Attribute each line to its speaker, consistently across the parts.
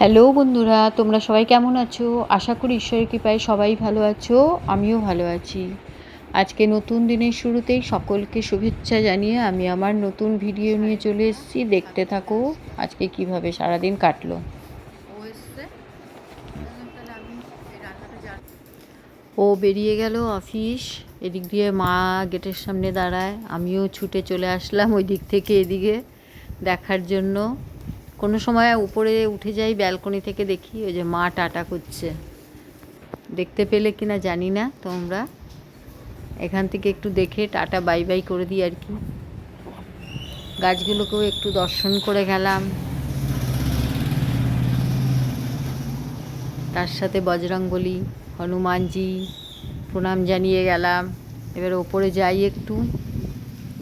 Speaker 1: Hello বন্ধুরা, তোমরা সবাই কেমন আছো? আশা করি ঈশ্বরের কৃপায় সবাই ভালো আছো, আমিও ভালো আছি। আজকে নতুন দিনের শুরুতেই সকলকে শুভেচ্ছা জানিয়ে আমি আমার নতুন ভিডিও নিয়ে চলে এসেছি। দেখতে থাকো আজকে কিভাবে সারাদিন কাটলো। ও বেরিয়ে গেল অফিস, এদিক দিয়ে মা গেটের সামনে দাঁড়ায়, আমিও ছুটে চলে আসলাম ওই দিক থেকে এদিকে দেখার জন্য। কোনো সময় উপরে উঠে যাই, ব্যালকনি থেকে দেখি ওই যে মা টাটা করছে, দেখতে পেলে কিনা জানি না তোমরা। এখান থেকে একটু দেখে টাটা বাই বাই করে দিই আর কি। গাছগুলোকেও একটু দর্শন করে গেলাম, তার সাথে বজরংবলী হনুমানজি প্রণাম জানিয়ে গেলাম। এবার ওপরে যাই, একটু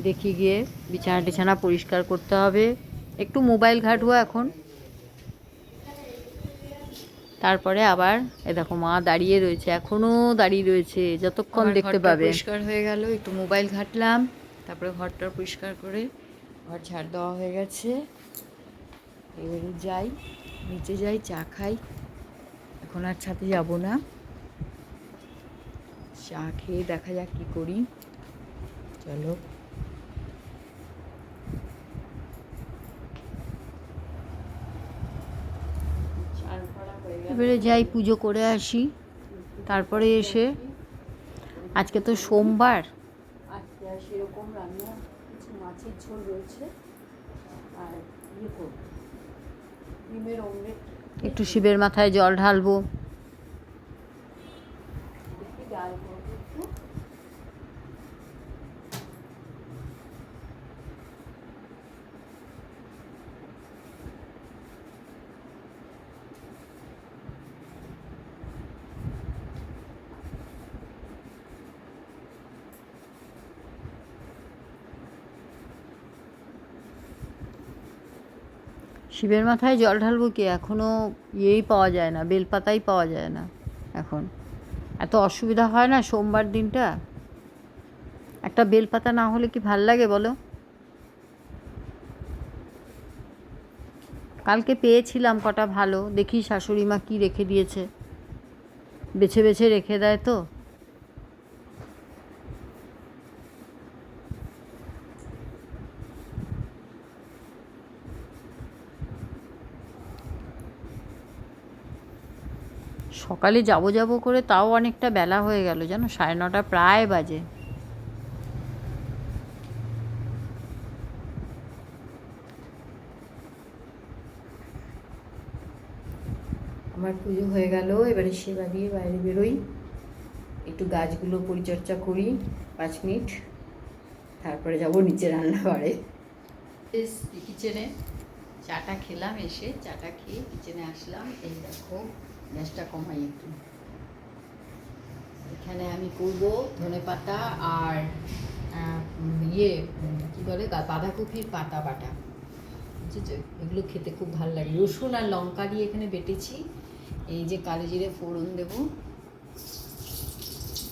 Speaker 1: দেখি, গিয়ে বিছানা টিছানা পরিষ্কার করতে হবে, একটু মোবাইল ঘাঁটবো এখন। তারপরে আবার দেখো মা দাঁড়িয়ে রয়েছে, এখনও দাঁড়িয়ে রয়েছে, যতক্ষণ দেখতে পাবে। পরিষ্কার হয়ে গেল, একটু মোবাইল ঘাঁটলাম, তারপরে ঘরটা পরিষ্কার করে ঘর ঝাড় দেওয়া হয়ে গেছে। এবারে যাই, নিচে যাই, চা খাই। এখন আর ছাদে যাব না, চা খেয়ে দেখা যাক কী করি। চলো এবারে যাই, পুজো করে আসি, তারপরে এসে আজকে তো সোমবার, আজকে আর সেরকম রান্না কিছু, মাছের ঝোল রয়েছে আর ডিমের অমলেট। একটু শিবের মাথায় জল ঢালবো, ডাল করবো একটু। শিবের মাথায় জল ঢালবো কি, এখনও ইয়েই পাওয়া যায় না, বেলপাতাই পাওয়া যায় না এখন। এত অসুবিধা হয় না সোমবার দিনটা, একটা বেলপাতা না হলে কি ভাল লাগে বলো? কালকে পেয়েছিলাম কটা ভালো, দেখি শাশুড়ি মা কী রেখে দিয়েছে, বেছে বেছে রেখে দেয় তো। সকালে যাব যাব করে তাও অনেকটা বেলা হয়ে গেল জানো, 9:30 প্রায় বাজে। আমার পুজো হয়ে গেল, এবারে সেবা দিয়ে বাইরে বেরোই, একটু গাছগুলো পরিচর্যা করি 5 মিনিট, তারপরে যাব নিচে রান্নাঘরে। কিচেনে চাটা খেলাম, এসে চাটা খেয়ে কিচেনে আসলাম। এই দেখো গ্যাসটা কমাই একটু, এখানে আমি করব ধনেপাতা আর কী বলে বাঁধাকপির পাতা বাটা, বুঝেছো? এগুলো খেতে খুব ভালো লাগে, রসুন আর লঙ্কা দিয়ে এখানে বেটেছি। এই যে কালো জিরে ফোড়ন দেব,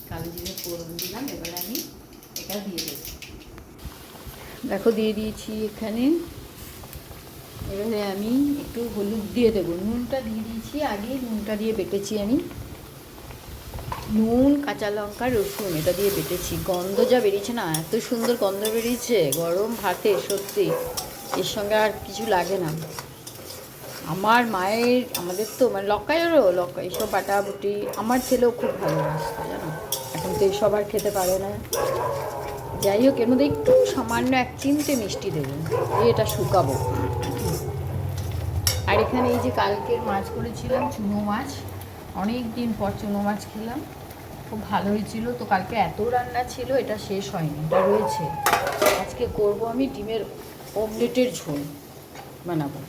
Speaker 1: কালো জিরে ফোড়ন দিলাম, এবারে আমি এটা দিয়ে দেবো। দেখো দিয়ে দিয়েছি এখানে। এবারে আমি একটু হলুদ দিয়ে দেবো, নুনটা দিয়ে দিয়েছি আগে, নুনটা দিয়ে বেটেছি আমি, নুন কাঁচা লঙ্কা রসুন এটা দিয়ে বেটেছি। গন্ধ যা বেরিয়েছে না, এত সুন্দর গন্ধ বেরিয়েছে গরম ভাতে, সত্যি এর সঙ্গে আর কিছু লাগে না। আমার মায়ের, আমাদের তো মানে লঙ্কায়েরও লঙ্কা এইসব বাটাবুটি আমার ছেলেও খুব ভালোবাসতো জানো, এখন তো এইসব আর খেতে পারে না। যাই হোক, এর মধ্যে একটু সামান্য 1 চিমটে মিষ্টি দেবো, দিয়ে এটা শুকাবো। আর এখানে এই যে কালকের মাছ করেছিলাম, চুনো মাছ, অনেক দিন পর চুনো মাছ খেলাম, খুব ভালো হয়েছিল। তো কালকে এত রান্না ছিল, এটা শেষ হয়নি, এটা রয়েছে। আজকে করব আমি ডিমের অমলেটের ঝোল বানাবো।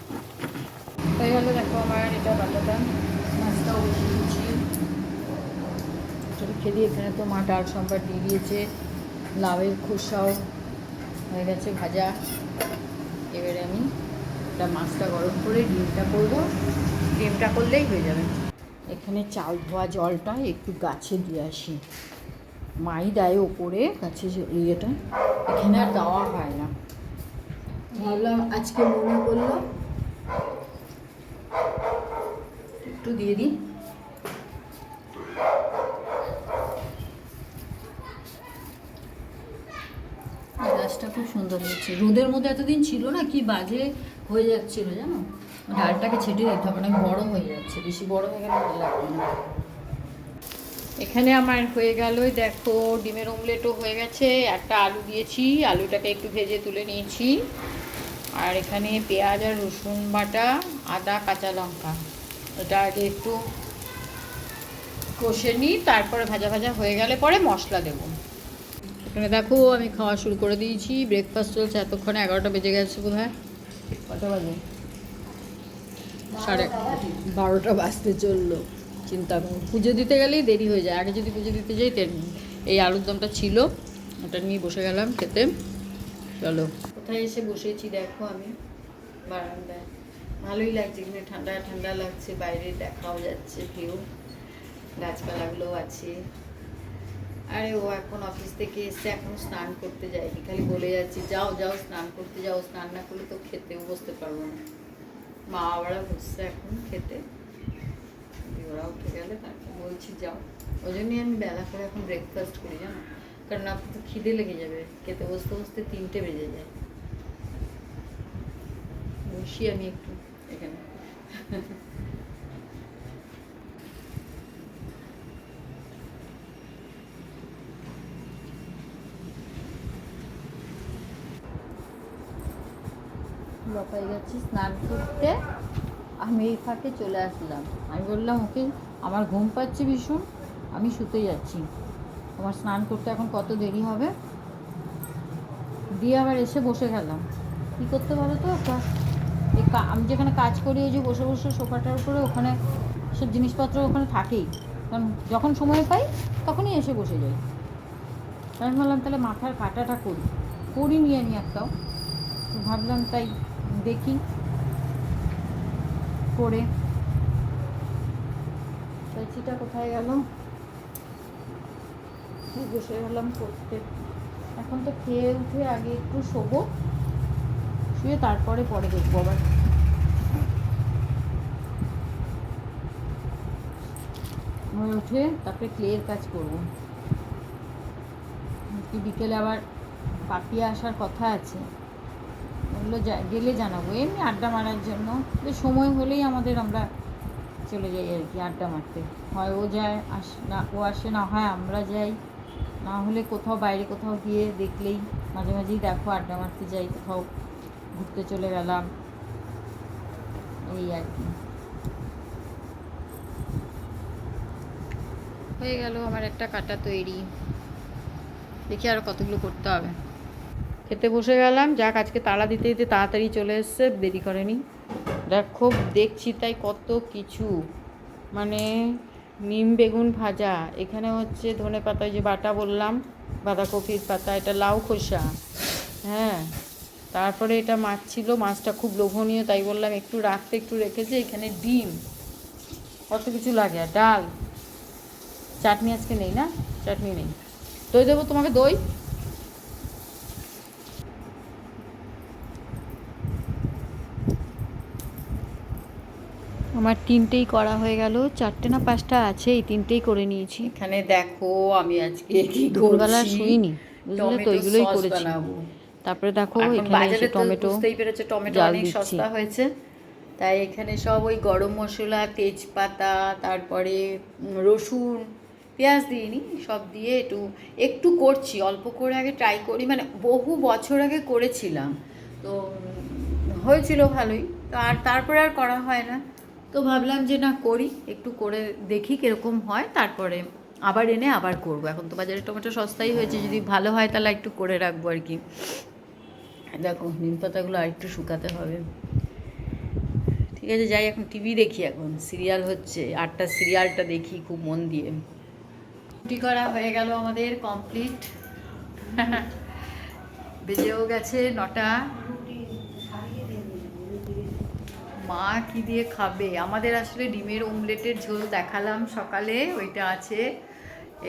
Speaker 1: হয়ে গেল দেখো আমার এটা বাটাটা, মাছটাও বসিয়ে দিচ্ছি, রেখে দিয়ে এখানে তো মা ডাল সম্বার দিয়ে দিয়েছে, লাউয়ের খোসাও হয়ে গেছে ভাজা। এবারে আমি এটা মাছটা গরম করে ডিমটা করবো, ডিমটা করলেই হয়ে যাবে। এখানে চাল ধোয়া জলটা একটু গাছে দিয়ে আসি, মাই দেয় ওপরে গাছে ইয়েটা, এখানে আর দেওয়া হয় না। ভাবলাম আজকে মনে করলো একটু দিয়ে দিই। গাছটা খুব সুন্দর হয়েছে, রোদের মধ্যে এতদিন ছিল না, কি বাজে হয়ে যাচ্ছিল জানো। ডালটাকে ছেটে দিতে হবে, অনেক বড় হয়ে যাচ্ছে, বেশি বড় হয়ে গেলে ভালো লাগবে না। এখানে আমার হয়ে গেল, দেখো ডিমের অমলেটও হয়ে গেছে। একটা আলু দিয়েছি, আলুটাকে একটু ভেজে তুলে নিয়েছি। আর এখানে পেঁয়াজ আর রসুন বাটা, আদা কাঁচা লঙ্কা, এটা আগে একটু কষে নিই, তারপরে ভাজা ভাজা হয়ে গেলে পরে মশলা দেবো। এখানে দেখো আমি খাওয়া শুরু করে দিয়েছি, ব্রেকফাস্ট চলছে। এতক্ষণে 11টা বেজে গেছে বোধ হয়। কটা বাজে? 12:30 বাজতে চললো। চিন্তা করো, পুজো দিতে গেলেই দেরি হয়ে যায়। আগে যদি পুজো দিতে যাই এই আলুর দমটা ছিল, ওটা নিয়ে বসে গেলাম খেতে। চলো, কোথায় এসে বসেছি দেখো আমি, বারান্দায়। ভালোই লাগছে, এখানে ঠান্ডা ঠান্ডা লাগছে, বাইরে দেখাও যাচ্ছে ভিউ, গাছপালাগুলোও আছে। আরে ও এখন অফিস থেকে এসে এখনো স্নান করতে যায়নি, খালি বলে যাচ্ছি যাও যাও স্নান করতে যাও, স্নান না করলে তো খেতেও বসতে পারবো না। মা বাবারা বসছে এখন খেতে, ওরা উঠে গেলে তারপর বলছি যাও। ওই জন্যই আমি বেলা করে এখন ব্রেকফাস্ট করি জানো, কারণ আপনার তো খিদে লেগে যাবে, খেতে বসতে বসতে 3টে বেজে যায়। বসি আমি একটু এখানে। বাপাই যাচ্ছি স্নান করতে, আমি এই ফাঁকে চলে আসলাম। আমি বললাম ওকে আমার ঘুম পাচ্ছে ভীষণ, আমি শুতে যাচ্ছি, তোমার স্নান করতে এখন কত দেরি হবে। দিয়ে আবার এসে বসে গেলাম। কী করতে পারো তো, আমি যেখানে কাজ করি ওই যে বসে বসে সোফাটার উপরে, ওখানে সব জিনিসপত্র ওখানে থাকেই, কারণ যখন সময় পাই তখনই এসে বসে যাই। আমি ভাবলাম তাহলে মাথার কাটাটা করিনি আমি একটাও, তো ভাবলাম তাই দেখি করে। চাচিটা কোথায় গেল, বসে গেলাম করতে। এখন তো খেয়ে উঠে আগে একটু শোবো, শুয়ে তারপরে পরে দেখবো আবার। হয়ে উঠে তারপরে ক্লের কাজ করবো। বিকেলে আবার পাপিয়া আসার কথা আছে, ওগুলো গেলে জানাবো। এমনি আড্ডা মারার জন্য, যে সময় হলেই আমরা চলে যাই আর কি আড্ডা মারতে। হয় ও যায়, ও আসে, না হয় আমরা যাই, না হলে কোথাও বাইরে কোথাও গিয়ে দেখলেই মাঝে মাঝেই দেখো আড্ডা মারতে যাই, কোথাও ঘুরতে চলে গেলাম, এই আর কি। হয়ে গেল আমার একটা কাটা তৈরি, দেখি আরও কতগুলো করতে হবে। খেতে বসে গেলাম, যাক আজকে তাড়া দিতে দিতে তাড়াতাড়ি চলে এসছে, দেরি করেনি। দেখো দেখছি তাই কত কিছু, মানে নিম বেগুন ভাজা, এখানে হচ্ছে ধনে পাতা যে বাটা বললাম, বাঁধাকপির পাতা, এটা লাউ খোসা, হ্যাঁ, তারপরে এটা মাছ ছিল, মাছটা খুব লোভনীয় তাই বললাম একটু রাখতে, একটু রেখেছে। এখানে ডিম, কত কিছু লাগে, আর ডাল, চাটনি আজকে নেই না, চাটনি নেই। দই দেবো তোমাকে, দই। আমার 3টেই করা হয়ে গেল, 4টে না 5টা আছে, এই 3টেই করে নিয়েছি। এখানে দেখো আমি আজকে কি দুপুরবেলা শুইনি, বুঝলে তো, ওইগুলোই করেছি। তারপরে দেখো এখানে এসে টমেটো, বুঝতেই পেরেছো টমেটো অনেক সস্তা হয়েছে, তাই এখানে সব ওই গরম মশলা, তেজপাতা, তারপরে রসুন, পেঁয়াজ দিইনি, সব দিয়ে একটু একটু করছি, অল্প করে আগে ট্রাই করি, মানে বহু বছর আগে করেছিলাম তো হয়েছিল ভালোই, তো আর তারপরে আর করা হয় না। তো ভাবলাম যে না করি, একটু করে দেখি কীরকম হয়, তারপরে আবার এনে আবার করবো। এখন তো বাজারে টমেটো সস্তাই হয়েছে, যদি ভালো হয় তাহলে একটু করে রাখবো আর কি। দেখো নিম পাতাগুলো আর একটু শুকাতে হবে। ঠিক আছে যাই, এখন টিভি দেখি, এখন সিরিয়াল হচ্ছে, 8টার সিরিয়ালটা দেখি খুব মন দিয়ে। রুটি করা হয়ে গেল আমাদের কমপ্লিট, বেজেও গেছে 9টা। মা কি দিয়ে খাবে, আমাদের আসলে ডিমের অমলেটের ঝোল দেখালাম সকালে, ওইটা আছে।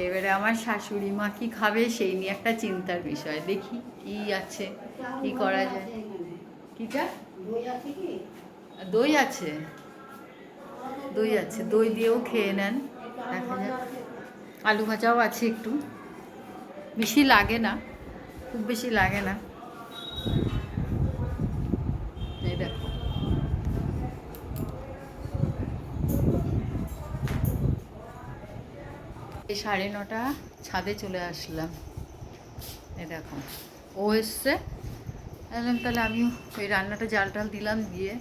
Speaker 1: এবারে আমার শাশুড়ি মা কি খাবে সেই নিয়ে একটা চিন্তার বিষয়, দেখি কি আছে, কি করা যায়। কিটা দই আছে, দই আছে, দই দিয়েও খেয়ে নেন, দেখা যাক। আলু ভাজাও আছে একটু, বেশি লাগে না, খুব বেশি লাগে না। এই দেখো, এই 9:30 ছাদে চলে আসলাম। এই দেখো, ও এসছে, তাহলে আমিও ওই রান্নাটা জাল টাল দিলাম, দিয়ে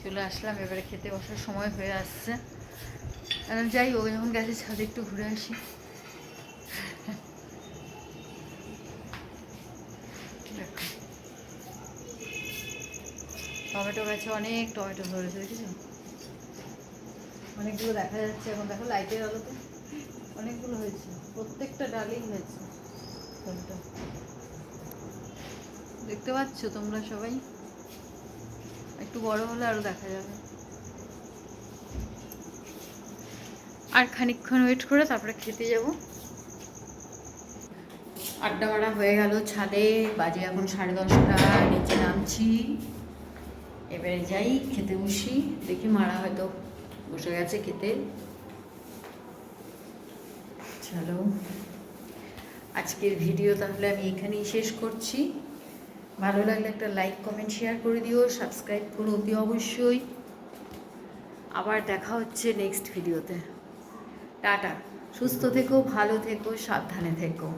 Speaker 1: চলে আসলাম। এবারে খেতে বসার সময় হয়ে আসছে। যাই, ও যখন গেছে ছাদে একটু ঘুরে আসি। দেখো, টমেটো গাছে অনেক টমেটো ধরেছে, দেখেছো? অনেকগুলো দেখা যাচ্ছে এখন, দেখো লাইটের আলোতে অনেকগুলো হয়েছে, প্রত্যেকটা ডালেই হয়েছে টমেটো। দেখতে পাচ্ছ তোমরা সবাই? একটু বড় হলে আরো দেখা যাবে। আর খানিকক্ষণ ওয়েট করে তারপরে খেতে যাব। আড্ডা মারা হয়ে গেল ছাদে, বাজে এখন 10:30, নিচে নামছি। এবারে যাই খেতে বসি, দেখি মারা হয়তো বসে গেছে খেতে। চলো, আজকের ভিডিও তাহলে আমি এখানেই শেষ করছি। ভালো লাগলে একটা লাইক কমেন্ট শেয়ার করে দিও, সাবস্ক্রাইব করো অতি অবশ্যই। আবার দেখা হচ্ছে নেক্সট ভিডিওতে। টাটা, সুস্থ থেকো, ভালো থেকো, সাবধানে থেকো।